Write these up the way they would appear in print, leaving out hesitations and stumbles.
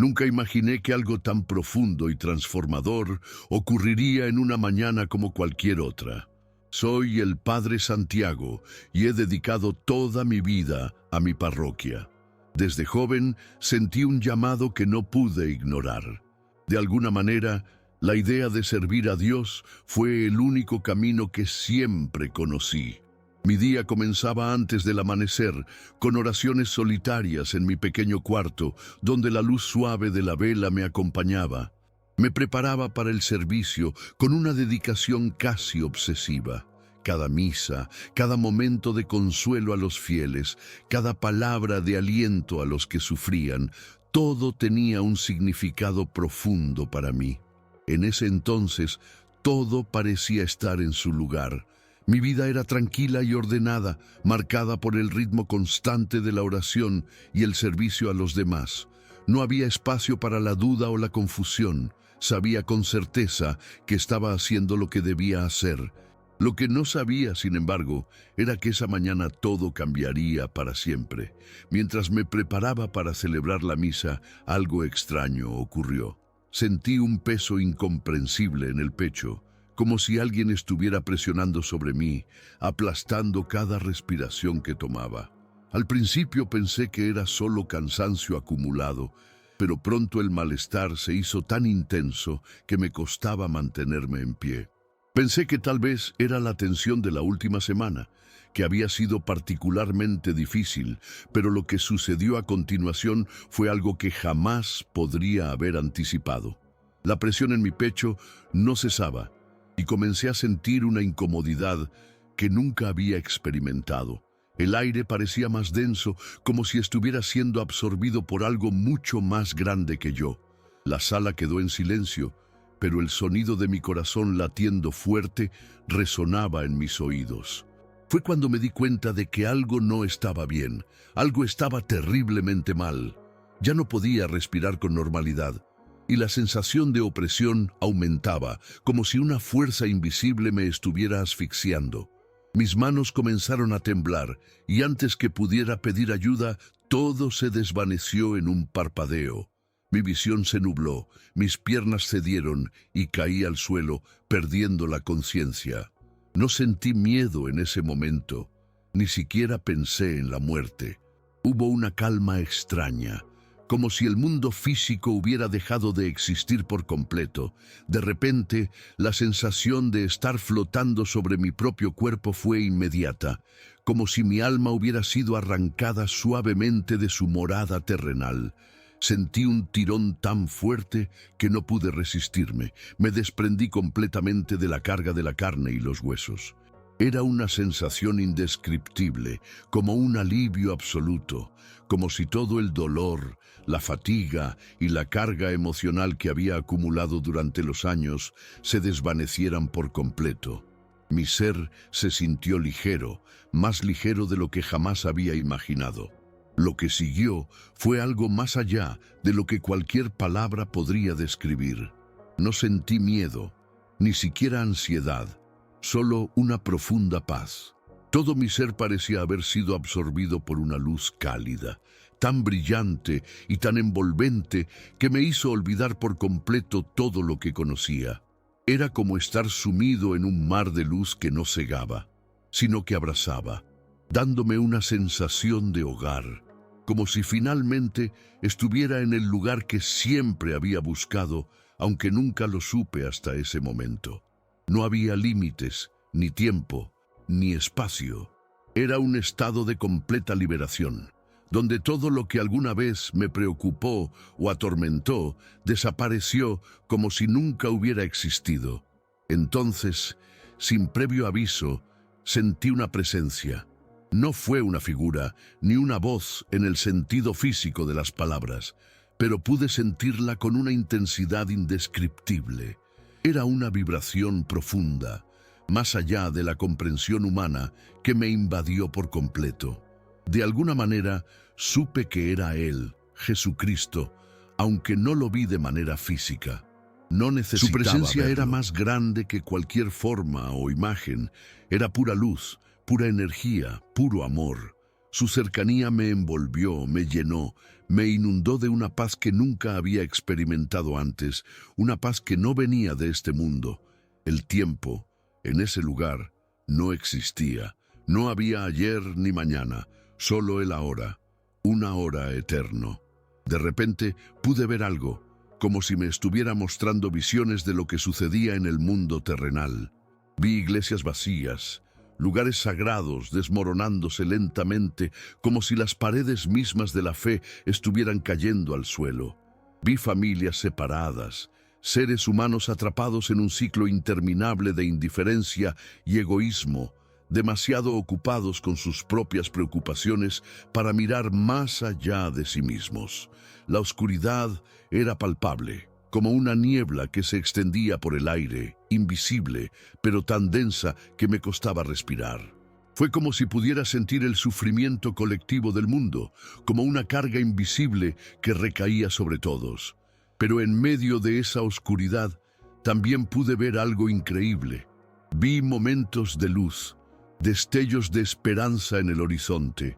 Nunca imaginé que algo tan profundo y transformador ocurriría en una mañana como cualquier otra. Soy el Padre Santiago y he dedicado toda mi vida a mi parroquia. Desde joven sentí un llamado que no pude ignorar. De alguna manera, la idea de servir a Dios fue el único camino que siempre conocí. Mi día comenzaba antes del amanecer, con oraciones solitarias en mi pequeño cuarto, donde la luz suave de la vela me acompañaba. Me preparaba para el servicio con una dedicación casi obsesiva. Cada misa, cada momento de consuelo a los fieles, cada palabra de aliento a los que sufrían, todo tenía un significado profundo para mí. En ese entonces, todo parecía estar en su lugar. Mi vida era tranquila y ordenada, marcada por el ritmo constante de la oración y el servicio a los demás. No había espacio para la duda o la confusión. Sabía con certeza que estaba haciendo lo que debía hacer. Lo que no sabía, sin embargo, era que esa mañana todo cambiaría para siempre. Mientras me preparaba para celebrar la misa, algo extraño ocurrió. Sentí un peso incomprensible en el pecho, como si alguien estuviera presionando sobre mí, aplastando cada respiración que tomaba. Al principio pensé que era solo cansancio acumulado, pero pronto el malestar se hizo tan intenso que me costaba mantenerme en pie. Pensé que tal vez era la tensión de la última semana, que había sido particularmente difícil, pero lo que sucedió a continuación fue algo que jamás podría haber anticipado. La presión en mi pecho no cesaba, y comencé a sentir una incomodidad que nunca había experimentado. El aire parecía más denso, como si estuviera siendo absorbido por algo mucho más grande que yo. La sala quedó en silencio, pero el sonido de mi corazón latiendo fuerte resonaba en mis oídos. Fue cuando me di cuenta de que algo no estaba bien, algo estaba terriblemente mal. Ya no podía respirar con normalidad, y la sensación de opresión aumentaba, como si una fuerza invisible me estuviera asfixiando. Mis manos comenzaron a temblar, y antes que pudiera pedir ayuda, todo se desvaneció en un parpadeo. Mi visión se nubló, mis piernas cedieron y caí al suelo, perdiendo la conciencia. No sentí miedo en ese momento, ni siquiera pensé en la muerte. Hubo una calma extraña, como si el mundo físico hubiera dejado de existir por completo. De repente, la sensación de estar flotando sobre mi propio cuerpo fue inmediata, como si mi alma hubiera sido arrancada suavemente de su morada terrenal. Sentí un tirón tan fuerte que no pude resistirme. Me desprendí completamente de la carga de la carne y los huesos. Era una sensación indescriptible, como un alivio absoluto, como si todo el dolor, la fatiga y la carga emocional que había acumulado durante los años se desvanecieran por completo. Mi ser se sintió ligero, más ligero de lo que jamás había imaginado. Lo que siguió fue algo más allá de lo que cualquier palabra podría describir. No sentí miedo, ni siquiera ansiedad, solo una profunda paz. Todo mi ser parecía haber sido absorbido por una luz cálida, tan brillante y tan envolvente que me hizo olvidar por completo todo lo que conocía. Era como estar sumido en un mar de luz que no cegaba, sino que abrazaba, dándome una sensación de hogar, como si finalmente estuviera en el lugar que siempre había buscado, aunque nunca lo supe hasta ese momento. No había límites, ni tiempo, ni espacio. Era un estado de completa liberación, donde todo lo que alguna vez me preocupó o atormentó desapareció como si nunca hubiera existido. Entonces, sin previo aviso, sentí una presencia. No fue una figura, ni una voz en el sentido físico de las palabras, pero pude sentirla con una intensidad indescriptible. Era una vibración profunda, más allá de la comprensión humana, que me invadió por completo. De alguna manera, supe que era Él, Jesucristo, aunque no lo vi de manera física. No necesitaba Su presencia verlo. era más grande que cualquier forma o imagen. Era pura luz, pura energía, puro amor. Su cercanía me envolvió, me llenó, me inundó de una paz que nunca había experimentado antes, una paz que no venía de este mundo. El tiempo, en ese lugar, no existía. No había ayer ni mañana, solo el ahora, una hora eterno. De repente pude ver algo, como si me estuviera mostrando visiones de lo que sucedía en el mundo terrenal. Vi iglesias vacías, lugares sagrados desmoronándose lentamente, como si las paredes mismas de la fe estuvieran cayendo al suelo. Vi familias separadas, seres humanos atrapados en un ciclo interminable de indiferencia y egoísmo, demasiado ocupados con sus propias preocupaciones para mirar más allá de sí mismos. La oscuridad era palpable, como una niebla que se extendía por el aire, invisible, pero tan densa que me costaba respirar. Fue como si pudiera sentir el sufrimiento colectivo del mundo, como una carga invisible que recaía sobre todos. Pero en medio de esa oscuridad también pude ver algo increíble. Vi momentos de luz, destellos de esperanza en el horizonte.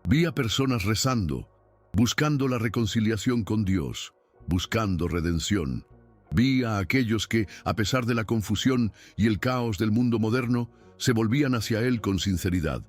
Vi a personas rezando, buscando la reconciliación con Dios, buscando redención. Vi a aquellos que, a pesar de la confusión y el caos del mundo moderno, se volvían hacia Él con sinceridad.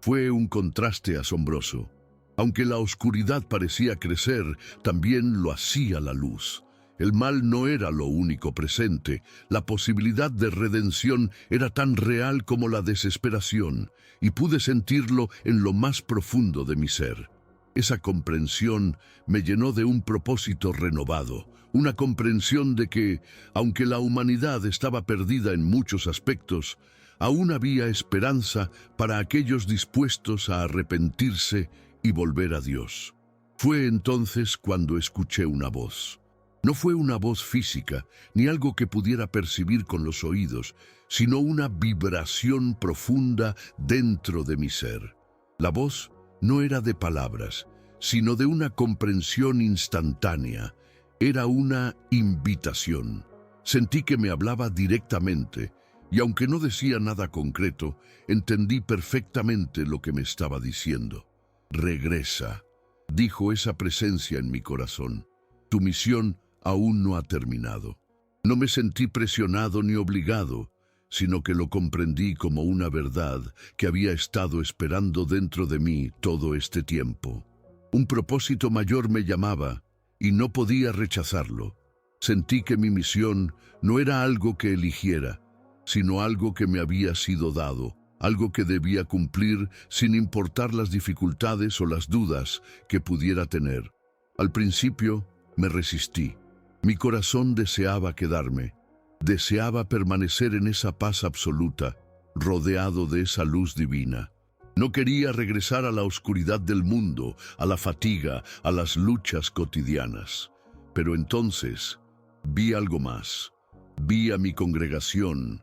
Fue un contraste asombroso. Aunque la oscuridad parecía crecer, también lo hacía la luz. El mal no era lo único presente. La posibilidad de redención era tan real como la desesperación, y pude sentirlo en lo más profundo de mi ser. Esa comprensión me llenó de un propósito renovado, una comprensión de que, aunque la humanidad estaba perdida en muchos aspectos, aún había esperanza para aquellos dispuestos a arrepentirse y volver a Dios. Fue entonces cuando escuché una voz. No fue una voz física, ni algo que pudiera percibir con los oídos, sino una vibración profunda dentro de mi ser. La voz no era de palabras, sino de una comprensión instantánea. Era una invitación. Sentí que me hablaba directamente, y aunque no decía nada concreto, entendí perfectamente lo que me estaba diciendo. «Regresa», dijo esa presencia en mi corazón. «Tu misión aún no ha terminado». No me sentí presionado ni obligado, sino que lo comprendí como una verdad que había estado esperando dentro de mí todo este tiempo. Un propósito mayor me llamaba, y no podía rechazarlo. Sentí que mi misión no era algo que eligiera, sino algo que me había sido dado, algo que debía cumplir sin importar las dificultades o las dudas que pudiera tener. Al principio me resistí. Mi corazón deseaba quedarme, deseaba permanecer en esa paz absoluta, rodeado de esa luz divina. No quería regresar a la oscuridad del mundo, a la fatiga, a las luchas cotidianas. Pero entonces vi algo más. Vi a mi congregación,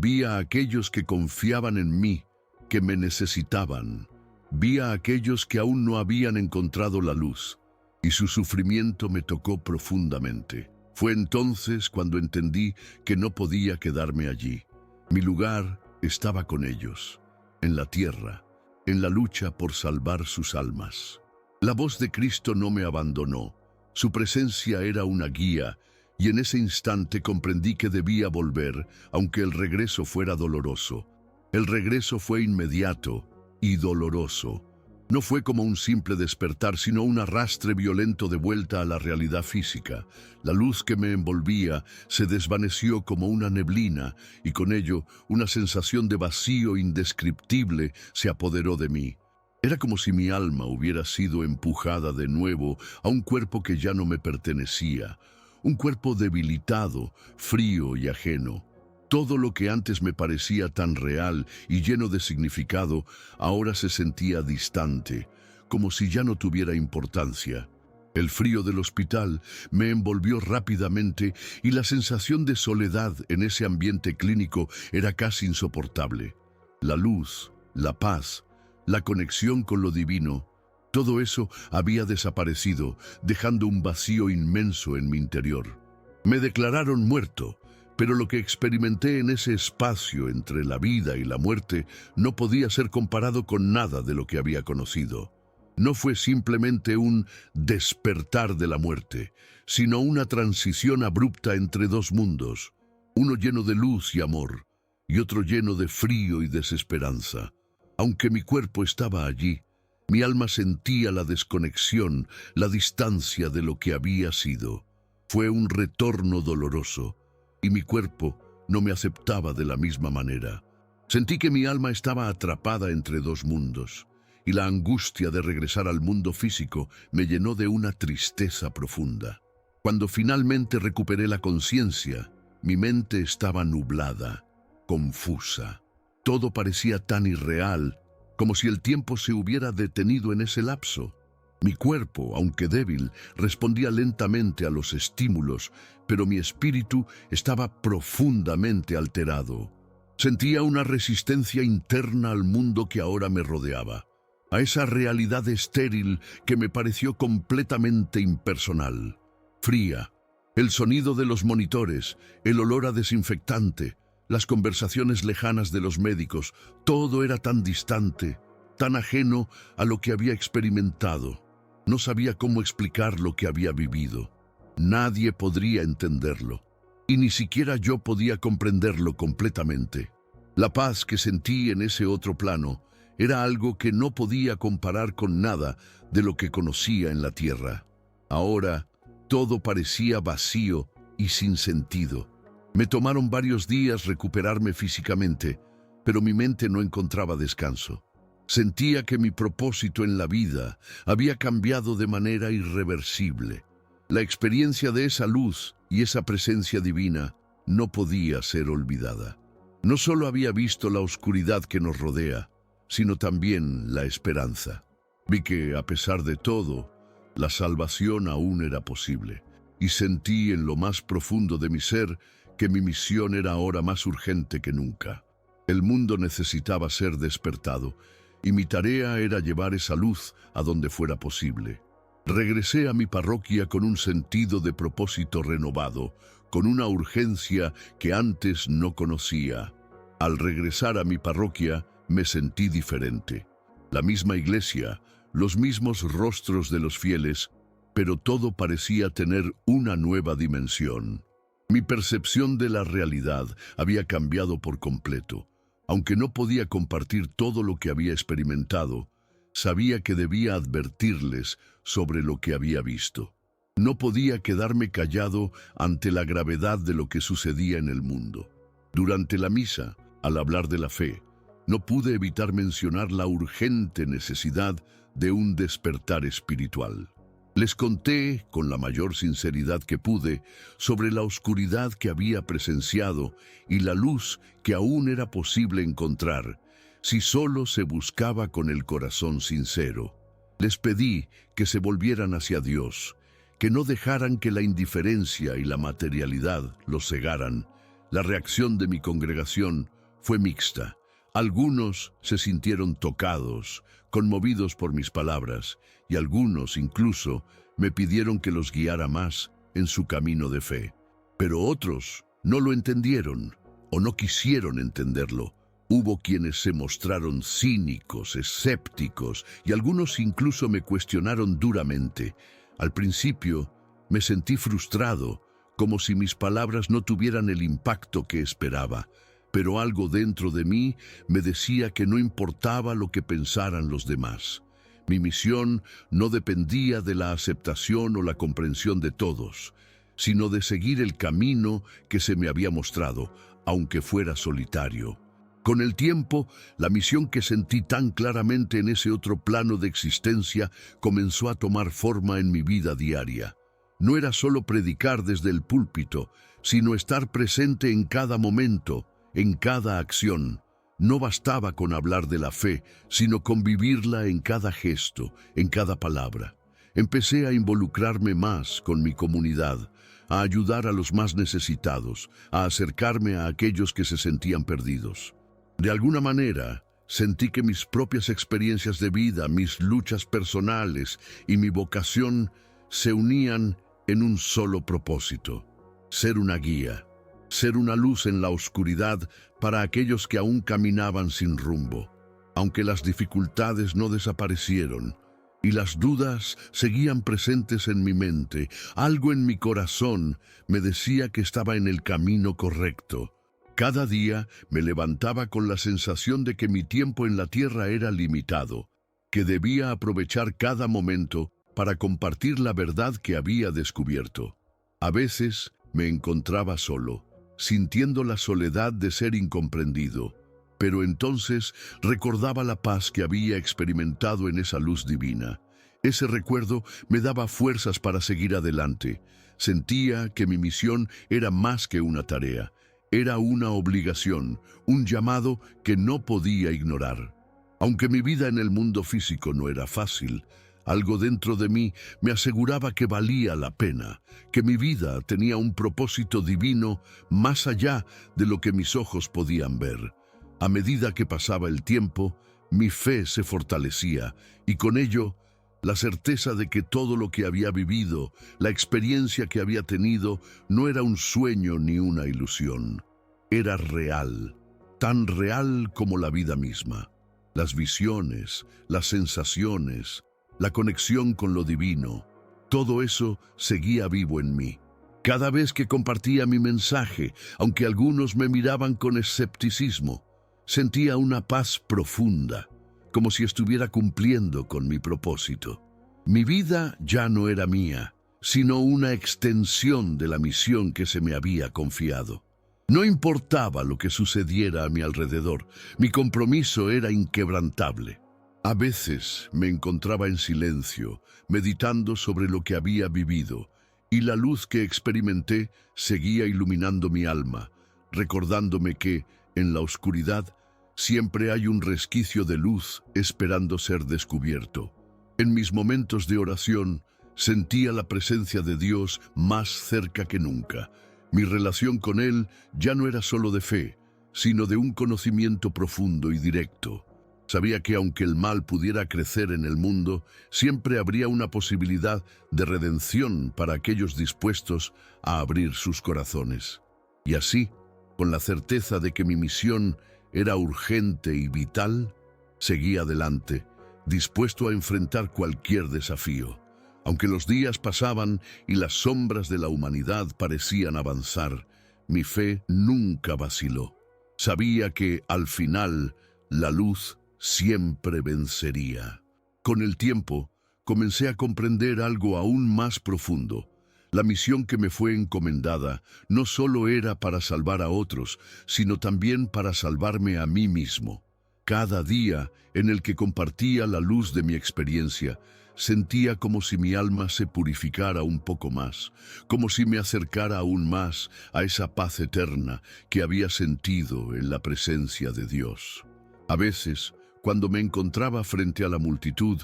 vi a aquellos que confiaban en mí, que me necesitaban. Vi a aquellos que aún no habían encontrado la luz, y su sufrimiento me tocó profundamente. Fue entonces cuando entendí que no podía quedarme allí. Mi lugar estaba con ellos, en la tierra, en la lucha por salvar sus almas. La voz de Cristo no me abandonó. Su presencia era una guía, y en ese instante comprendí que debía volver, aunque el regreso fuera doloroso. El regreso fue inmediato y doloroso. No fue como un simple despertar, sino un arrastre violento de vuelta a la realidad física. La luz que me envolvía se desvaneció como una neblina, y con ello una sensación de vacío indescriptible se apoderó de mí. Era como si mi alma hubiera sido empujada de nuevo a un cuerpo que ya no me pertenecía, un cuerpo debilitado, frío y ajeno. Todo lo que antes me parecía tan real y lleno de significado, ahora se sentía distante, como si ya no tuviera importancia. El frío del hospital me envolvió rápidamente y la sensación de soledad en ese ambiente clínico era casi insoportable. La luz, la paz, la conexión con lo divino, todo eso había desaparecido, dejando un vacío inmenso en mi interior. Me declararon muerto, pero lo que experimenté en ese espacio entre la vida y la muerte no podía ser comparado con nada de lo que había conocido. No fue simplemente un despertar de la muerte, sino una transición abrupta entre dos mundos, uno lleno de luz y amor, y otro lleno de frío y desesperanza. Aunque mi cuerpo estaba allí, mi alma sentía la desconexión, la distancia de lo que había sido. Fue un retorno doloroso, y mi cuerpo no me aceptaba de la misma manera. Sentí que mi alma estaba atrapada entre dos mundos, y la angustia de regresar al mundo físico me llenó de una tristeza profunda. Cuando finalmente recuperé la conciencia, mi mente estaba nublada, confusa. Todo parecía tan irreal, como si el tiempo se hubiera detenido en ese lapso. Mi cuerpo, aunque débil, respondía lentamente a los estímulos, pero mi espíritu estaba profundamente alterado. Sentía una resistencia interna al mundo que ahora me rodeaba, a esa realidad estéril que me pareció completamente impersonal, fría. El sonido de los monitores, el olor a desinfectante, las conversaciones lejanas de los médicos, todo era tan distante, tan ajeno a lo que había experimentado. No sabía cómo explicar lo que había vivido. Nadie podría entenderlo, y ni siquiera yo podía comprenderlo completamente. La paz que sentí en ese otro plano era algo que no podía comparar con nada de lo que conocía en la tierra. Ahora, todo parecía vacío y sin sentido. Me tomaron varios días recuperarme físicamente, pero mi mente no encontraba descanso. Sentía que mi propósito en la vida había cambiado de manera irreversible. La experiencia de esa luz y esa presencia divina no podía ser olvidada. No solo había visto la oscuridad que nos rodea, sino también la esperanza. Vi que, a pesar de todo, la salvación aún era posible, y sentí en lo más profundo de mi ser que mi misión era ahora más urgente que nunca. El mundo necesitaba ser despertado, y mi tarea era llevar esa luz a donde fuera posible. Regresé a mi parroquia con un sentido de propósito renovado, con una urgencia que antes no conocía. Al regresar a mi parroquia, me sentí diferente. La misma iglesia, los mismos rostros de los fieles, pero todo parecía tener una nueva dimensión. Mi percepción de la realidad había cambiado por completo. Aunque no podía compartir todo lo que había experimentado, sabía que debía advertirles sobre lo que había visto. No podía quedarme callado ante la gravedad de lo que sucedía en el mundo. Durante la misa, al hablar de la fe, no pude evitar mencionar la urgente necesidad de un despertar espiritual. Les conté, con la mayor sinceridad que pude, sobre la oscuridad que había presenciado y la luz que aún era posible encontrar, si solo se buscaba con el corazón sincero. Les pedí que se volvieran hacia Dios, que no dejaran que la indiferencia y la materialidad los cegaran. La reacción de mi congregación fue mixta. Algunos se sintieron tocados, conmovidos por mis palabras, y algunos incluso me pidieron que los guiara más en su camino de fe. Pero otros no lo entendieron o no quisieron entenderlo. Hubo quienes se mostraron cínicos, escépticos, y algunos incluso me cuestionaron duramente. Al principio me sentí frustrado, como si mis palabras no tuvieran el impacto que esperaba. Pero algo dentro de mí me decía que no importaba lo que pensaran los demás. Mi misión no dependía de la aceptación o la comprensión de todos, sino de seguir el camino que se me había mostrado, aunque fuera solitario. Con el tiempo, la misión que sentí tan claramente en ese otro plano de existencia comenzó a tomar forma en mi vida diaria. No era solo predicar desde el púlpito, sino estar presente en cada momento, en cada acción. No bastaba con hablar de la fe, sino con vivirla en cada gesto, en cada palabra. Empecé a involucrarme más con mi comunidad, a ayudar a los más necesitados, a acercarme a aquellos que se sentían perdidos. De alguna manera, sentí que mis propias experiencias de vida, mis luchas personales y mi vocación se unían en un solo propósito: ser una guía. ser una luz en la oscuridad para aquellos que aún caminaban sin rumbo. Aunque las dificultades no desaparecieron y las dudas seguían presentes en mi mente, algo en mi corazón me decía que estaba en el camino correcto. Cada día me levantaba con la sensación de que mi tiempo en la tierra era limitado, que debía aprovechar cada momento para compartir la verdad que había descubierto. A veces me encontraba solo, sintiendo la soledad de ser incomprendido, pero entonces recordaba la paz que había experimentado en esa luz divina. Ese recuerdo me daba fuerzas para seguir adelante. Sentía que mi misión era más que una tarea, era una obligación, un llamado que no podía ignorar. Aunque mi vida en el mundo físico no era fácil, algo dentro de mí me aseguraba que valía la pena, que mi vida tenía un propósito divino más allá de lo que mis ojos podían ver. A medida que pasaba el tiempo, mi fe se fortalecía y con ello, la certeza de que todo lo que había vivido, la experiencia que había tenido, no era un sueño ni una ilusión. Era real, tan real como la vida misma. Las visiones, las sensaciones, la conexión con lo divino, todo eso seguía vivo en mí. Cada vez que compartía mi mensaje, aunque algunos me miraban con escepticismo, sentía una paz profunda, como si estuviera cumpliendo con mi propósito. Mi vida ya no era mía, sino una extensión de la misión que se me había confiado. No importaba lo que sucediera a mi alrededor, mi compromiso era inquebrantable. A veces me encontraba en silencio, meditando sobre lo que había vivido, y la luz que experimenté seguía iluminando mi alma, recordándome que, en la oscuridad, siempre hay un resquicio de luz esperando ser descubierto. En mis momentos de oración, sentía la presencia de Dios más cerca que nunca. Mi relación con Él ya no era solo de fe, sino de un conocimiento profundo y directo. Sabía que aunque el mal pudiera crecer en el mundo, siempre habría una posibilidad de redención para aquellos dispuestos a abrir sus corazones. Y así, con la certeza de que mi misión era urgente y vital, seguí adelante, dispuesto a enfrentar cualquier desafío. Aunque los días pasaban y las sombras de la humanidad parecían avanzar, mi fe nunca vaciló. Sabía que, al final, la luz siempre vencería. Con el tiempo, comencé a comprender algo aún más profundo. La misión que me fue encomendada no solo era para salvar a otros, sino también para salvarme a mí mismo. Cada día en el que compartía la luz de mi experiencia, sentía como si mi alma se purificara un poco más, como si me acercara aún más a esa paz eterna que había sentido en la presencia de Dios. A veces, cuando me encontraba frente a la multitud,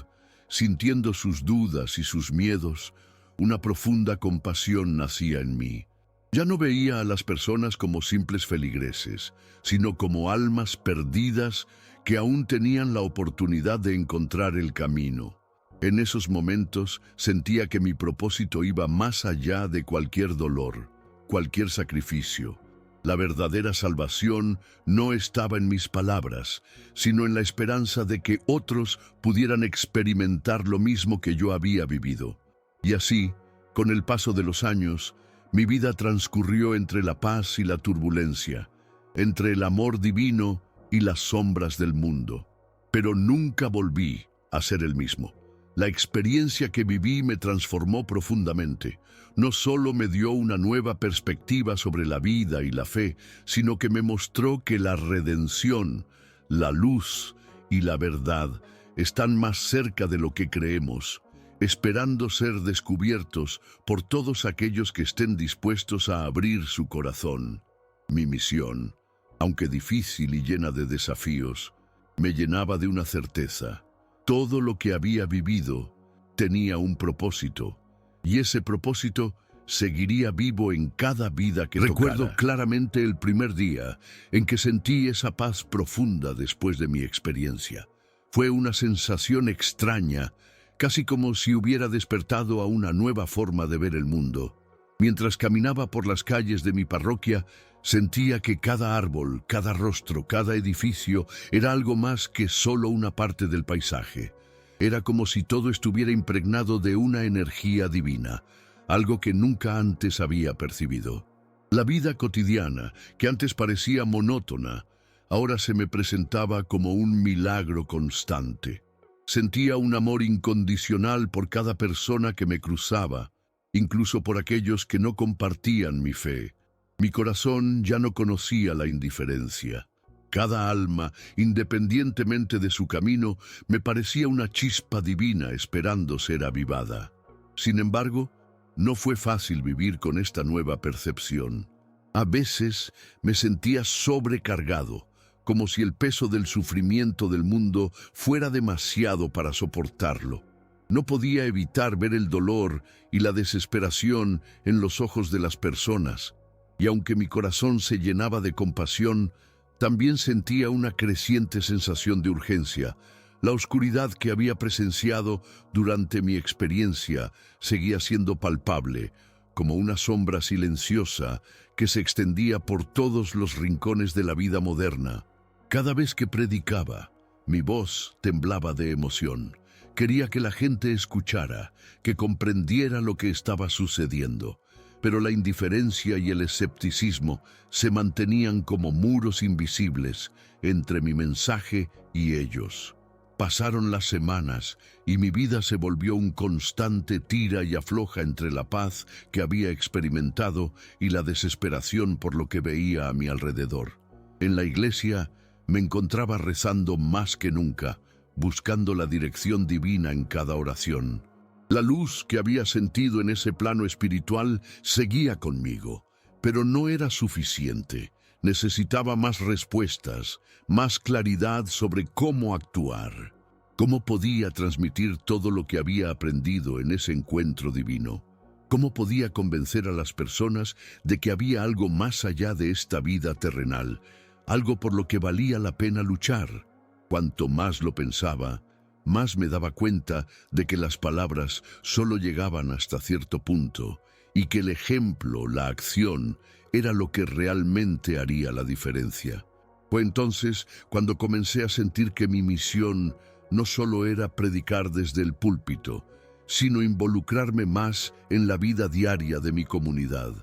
sintiendo sus dudas y sus miedos, una profunda compasión nacía en mí. Ya no veía a las personas como simples feligreses, sino como almas perdidas que aún tenían la oportunidad de encontrar el camino. En esos momentos sentía que mi propósito iba más allá de cualquier dolor, cualquier sacrificio. La verdadera salvación no estaba en mis palabras, sino en la esperanza de que otros pudieran experimentar lo mismo que yo había vivido. Y así, con el paso de los años, mi vida transcurrió entre la paz y la turbulencia, entre el amor divino y las sombras del mundo. Pero nunca volví a ser el mismo. La experiencia que viví me transformó profundamente. No solo me dio una nueva perspectiva sobre la vida y la fe, sino que me mostró que la redención, la luz y la verdad están más cerca de lo que creemos, esperando ser descubiertos por todos aquellos que estén dispuestos a abrir su corazón. Mi misión, aunque difícil y llena de desafíos, me llenaba de una certeza. Todo lo que había vivido tenía un propósito, y ese propósito seguiría vivo en cada vida que Recuerdo claramente el primer día en que sentí esa paz profunda después de mi experiencia. Fue una sensación extraña, casi como si hubiera despertado a una nueva forma de ver el mundo. Mientras caminaba por las calles de mi parroquia, Sentía que cada árbol, cada rostro, cada edificio era algo más que solo una parte del paisaje. Era como si todo estuviera impregnado de una energía divina, algo que nunca antes había percibido. La vida cotidiana, que antes parecía monótona, ahora se me presentaba como un milagro constante. Sentía un amor incondicional por cada persona que me cruzaba, incluso por aquellos que no compartían mi fe. Mi corazón ya no conocía la indiferencia. Cada alma, independientemente de su camino, me parecía una chispa divina esperando ser avivada. Sin embargo, no fue fácil vivir con esta nueva percepción. A veces me sentía sobrecargado, como si el peso del sufrimiento del mundo fuera demasiado para soportarlo. No podía evitar ver el dolor y la desesperación en los ojos de las personas, y aunque mi corazón se llenaba de compasión, también sentía una creciente sensación de urgencia. La oscuridad que había presenciado durante mi experiencia seguía siendo palpable, como una sombra silenciosa que se extendía por todos los rincones de la vida moderna. Cada vez que predicaba, mi voz temblaba de emoción. Quería que la gente escuchara, que comprendiera lo que estaba sucediendo. Pero la indiferencia y el escepticismo se mantenían como muros invisibles entre mi mensaje y ellos. Pasaron las semanas y mi vida se volvió un constante tira y afloja entre la paz que había experimentado y la desesperación por lo que veía a mi alrededor. En la iglesia me encontraba rezando más que nunca, buscando la dirección divina en cada oración. La luz que había sentido en ese plano espiritual seguía conmigo, pero no era suficiente. Necesitaba más respuestas, más claridad sobre cómo actuar. ¿Cómo podía transmitir todo lo que había aprendido en ese encuentro divino? ¿Cómo podía convencer a las personas de que había algo más allá de esta vida terrenal, algo por lo que valía la pena luchar? Cuanto más lo pensaba, más me daba cuenta de que las palabras solo llegaban hasta cierto punto y que el ejemplo, la acción, era lo que realmente haría la diferencia. Fue entonces cuando comencé a sentir que mi misión no solo era predicar desde el púlpito, sino involucrarme más en la vida diaria de mi comunidad.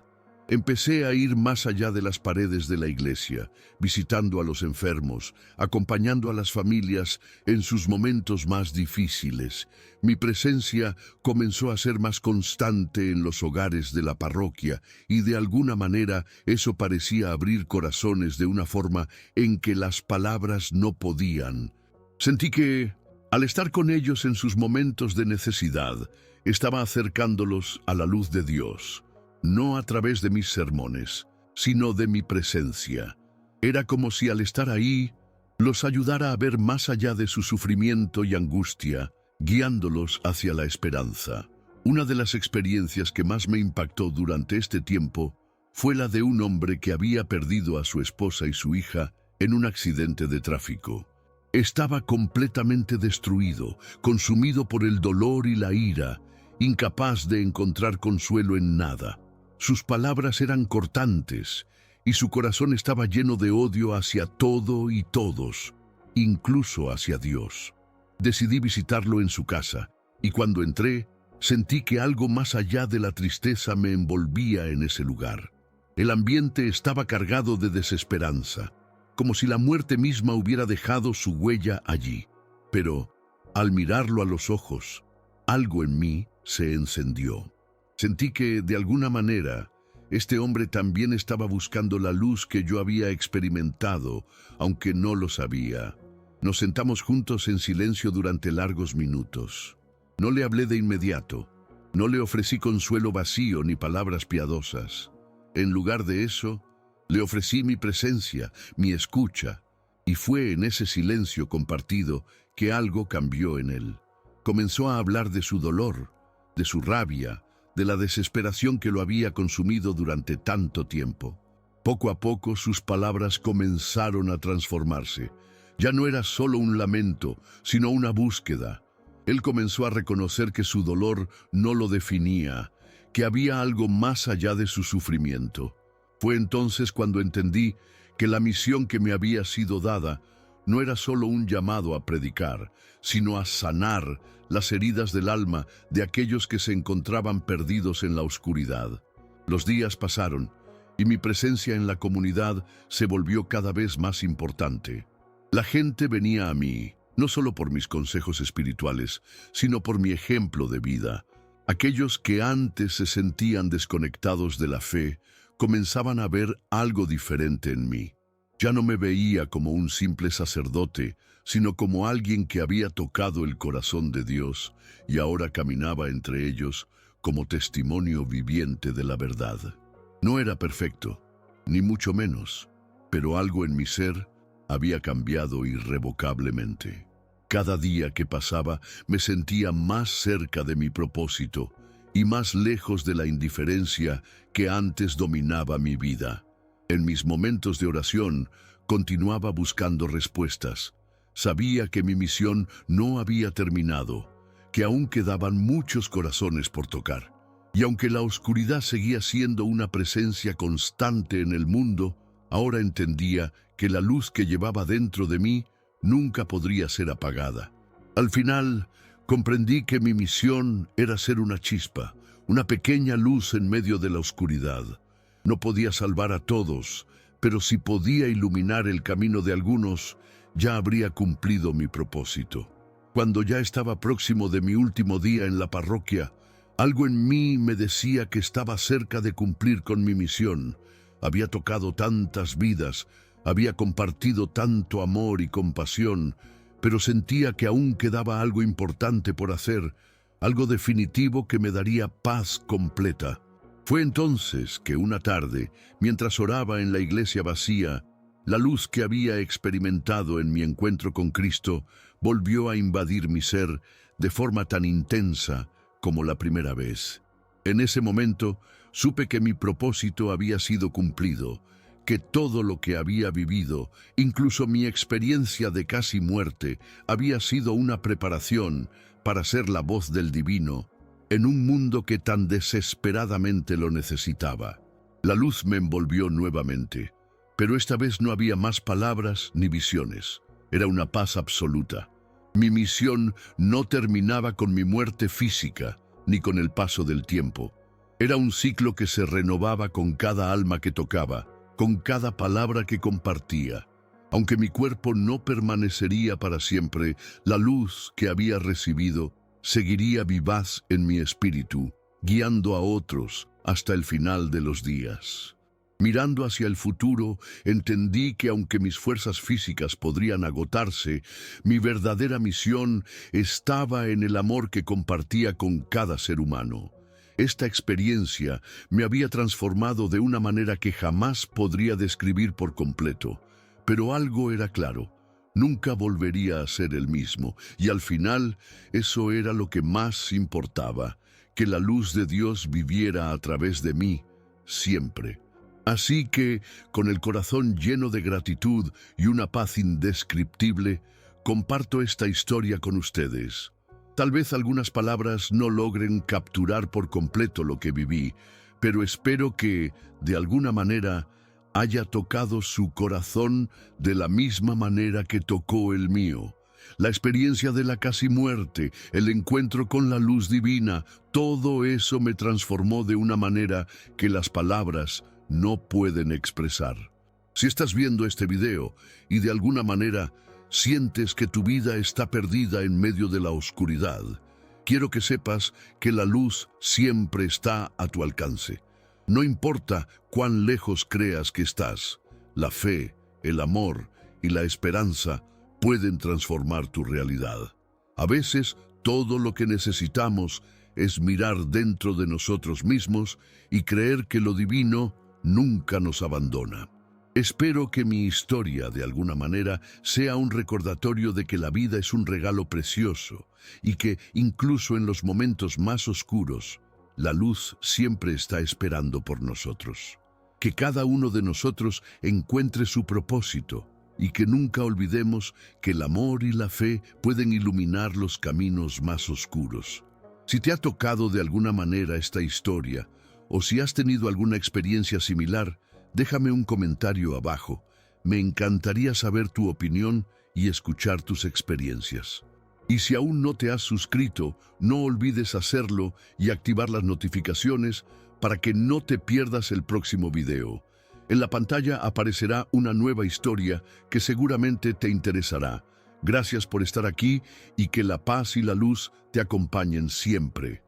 Empecé a ir más allá de las paredes de la iglesia, visitando a los enfermos, acompañando a las familias en sus momentos más difíciles. Mi presencia comenzó a ser más constante en los hogares de la parroquia y de alguna manera eso parecía abrir corazones de una forma en que las palabras no podían. Sentí que, al estar con ellos en sus momentos de necesidad, estaba acercándolos a la luz de Dios. No a través de mis sermones, sino de mi presencia. Era como si al estar ahí, los ayudara a ver más allá de su sufrimiento y angustia, guiándolos hacia la esperanza. Una de las experiencias que más me impactó durante este tiempo fue la de un hombre que había perdido a su esposa y su hija en un accidente de tráfico. Estaba completamente destruido, consumido por el dolor y la ira, incapaz de encontrar consuelo en nada. Sus palabras eran cortantes y su corazón estaba lleno de odio hacia todo y todos, incluso hacia Dios. Decidí visitarlo en su casa y cuando entré, sentí que algo más allá de la tristeza me envolvía en ese lugar. El ambiente estaba cargado de desesperanza, como si la muerte misma hubiera dejado su huella allí. Pero, al mirarlo a los ojos, algo en mí se encendió. Sentí que, de alguna manera, este hombre también estaba buscando la luz que yo había experimentado, aunque no lo sabía. Nos sentamos juntos en silencio durante largos minutos. No le hablé de inmediato, no le ofrecí consuelo vacío ni palabras piadosas. En lugar de eso, le ofrecí mi presencia, mi escucha, y fue en ese silencio compartido que algo cambió en él. Comenzó a hablar de su dolor, de su rabia, de la desesperación que lo había consumido durante tanto tiempo. Poco a poco sus palabras comenzaron a transformarse. Ya no era solo un lamento, sino una búsqueda. Él comenzó a reconocer que su dolor no lo definía, que había algo más allá de su sufrimiento. Fue entonces cuando entendí que la misión que me había sido dada no era solo un llamado a predicar, sino a sanar las heridas del alma de aquellos que se encontraban perdidos en la oscuridad. Los días pasaron y mi presencia en la comunidad se volvió cada vez más importante. La gente venía a mí, no solo por mis consejos espirituales, sino por mi ejemplo de vida. Aquellos que antes se sentían desconectados de la fe, comenzaban a ver algo diferente en mí. Ya no me veía como un simple sacerdote, sino como alguien que había tocado el corazón de Dios y ahora caminaba entre ellos como testimonio viviente de la verdad. No era perfecto, ni mucho menos, pero algo en mi ser había cambiado irrevocablemente. Cada día que pasaba me sentía más cerca de mi propósito y más lejos de la indiferencia que antes dominaba mi vida. En mis momentos de oración continuaba buscando respuestas. Sabía que mi misión no había terminado, que aún quedaban muchos corazones por tocar. Y aunque la oscuridad seguía siendo una presencia constante en el mundo, ahora entendía que la luz que llevaba dentro de mí nunca podría ser apagada. Al final, comprendí que mi misión era ser una chispa, una pequeña luz en medio de la oscuridad. No podía salvar a todos, pero si podía iluminar el camino de algunos, ya habría cumplido mi propósito. Cuando ya estaba próximo de mi último día en la parroquia, algo en mí me decía que estaba cerca de cumplir con mi misión. Había tocado tantas vidas, había compartido tanto amor y compasión, pero sentía que aún quedaba algo importante por hacer, algo definitivo que me daría paz completa. Fue entonces que una tarde, mientras oraba en la iglesia vacía, la luz que había experimentado en mi encuentro con Cristo volvió a invadir mi ser de forma tan intensa como la primera vez. En ese momento supe que mi propósito había sido cumplido, que todo lo que había vivido, incluso mi experiencia de casi muerte, había sido una preparación para ser la voz del divino en un mundo que tan desesperadamente lo necesitaba. La luz me envolvió nuevamente, pero esta vez no había más palabras ni visiones. Era una paz absoluta. Mi misión no terminaba con mi muerte física, ni con el paso del tiempo. Era un ciclo que se renovaba con cada alma que tocaba, con cada palabra que compartía. Aunque mi cuerpo no permanecería para siempre, la luz que había recibido seguiría vivaz en mi espíritu, guiando a otros hasta el final de los días. Mirando hacia el futuro, entendí que aunque mis fuerzas físicas podrían agotarse, mi verdadera misión estaba en el amor que compartía con cada ser humano. Esta experiencia me había transformado de una manera que jamás podría describir por completo. Pero algo era claro, nunca volvería a ser el mismo, y al final eso era lo que más importaba, que la luz de Dios viviera a través de mí, siempre. Así que, con el corazón lleno de gratitud y una paz indescriptible, comparto esta historia con ustedes. Tal vez algunas palabras no logren capturar por completo lo que viví, pero espero que, de alguna manera, haya tocado su corazón de la misma manera que tocó el mío. La experiencia de la casi muerte, el encuentro con la luz divina, todo eso me transformó de una manera que las palabras no pueden expresar. Si estás viendo este video y de alguna manera sientes que tu vida está perdida en medio de la oscuridad, quiero que sepas que la luz siempre está a tu alcance. No importa cuán lejos creas que estás, la fe, el amor y la esperanza pueden transformar tu realidad. A veces, todo lo que necesitamos es mirar dentro de nosotros mismos y creer que lo divino nunca nos abandona. Espero que mi historia, de alguna manera, sea un recordatorio de que la vida es un regalo precioso y que, incluso en los momentos más oscuros, la luz siempre está esperando por nosotros. Que cada uno de nosotros encuentre su propósito y que nunca olvidemos que el amor y la fe pueden iluminar los caminos más oscuros. Si te ha tocado de alguna manera esta historia, o si has tenido alguna experiencia similar, Déjame un comentario abajo. Me encantaría saber tu opinión y escuchar tus experiencias. Y si aún no te has suscrito, no olvides hacerlo y activar las notificaciones para que no te pierdas el próximo video. En la pantalla aparecerá una nueva historia que seguramente te interesará. Gracias por estar aquí y que la paz y la luz te acompañen siempre.